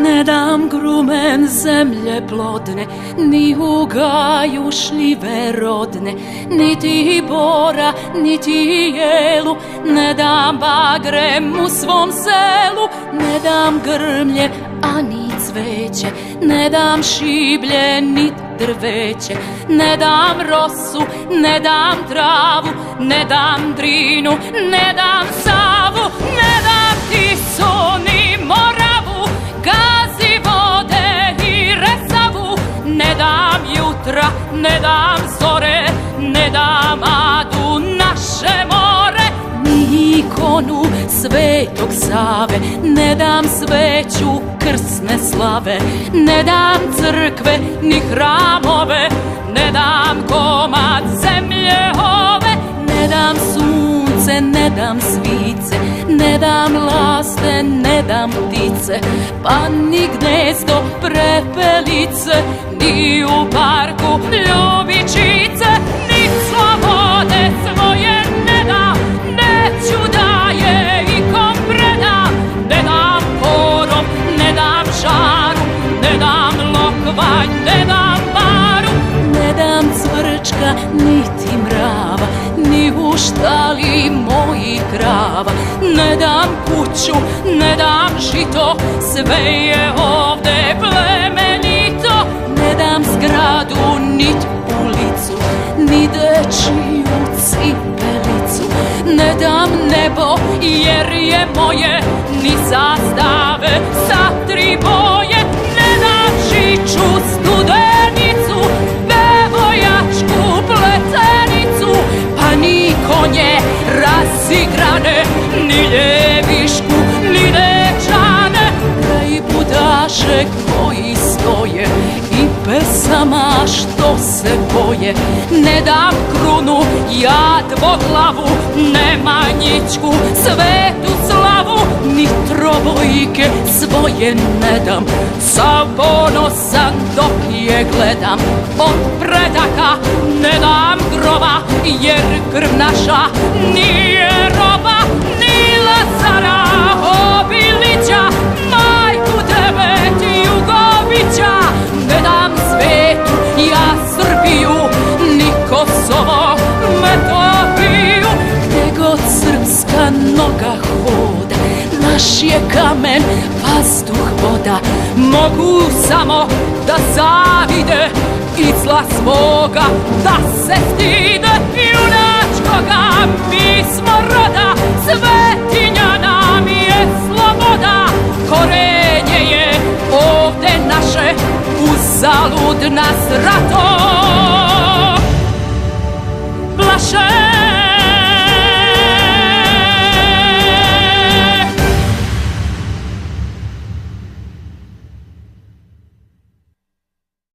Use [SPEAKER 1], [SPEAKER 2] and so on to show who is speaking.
[SPEAKER 1] Ne dam grumen zemlje plodne, ni u gaju šljive rodne, niti bora, niti jelu. Ne dam bagrem u svom selu, ne dam grmlje, a ni cveće. Ne dam šiblje, ni drveće. Ne dam rosu, ne dam travu, ne dam Drinu, ne dam Savu. Ne dam Tisu, ni Moravu, Gazi, vode i Resavu. Ne dam jutra, ne dam zore, ne dam Adu, naše more. Ni ikonu Svetog Save, ne dam sveću krsne slave. Ne dam crkve ni hramove, ne dam komad zemlje ove. Ne dam sunce, ne dam svice, ne dam laste, ne dam ptice, pa ni gnezdo prepelice, ni u parku ljubičice. Ni slobode svoje ne dam, neću da je ikom predam. Ne dam korov, ne dam žaru, ne dam lokvanj, ne dam baru. Ne dam cvrčka, niti mrava, ni u štali mojih krava. Ne dam kuću, ne dam žito, sve je ovde plemenito. Ne dam zgradu, nit ulicu, ni dečiju cipelicu. Ne dam nebo, jer je moje, ni zastave sa tri boje. Ne dam žiču, studenicu, bevojačku pletenicu, pa ni konje razigrane, ni ljevišku, ni dečane. Kraj budaše koji stoje i pesama što se boje. Ne dam krunu, ja dvoglavu, Nemanjićku, svetu slavu, ni trobojke svoje ne dam. Sav ponosan dok je gledam, od predaka ne dam groba, jer krv naša nije roba. Ni Lazara Obilića, majku devet Jugovića. Ne dam svetu ja Srbiju, ni Kosovo, Metohiju. Gde god srpska noga hoda, naš je kamen, vazduh, voda. Mogu samo da zavide i zla svoga da se stide.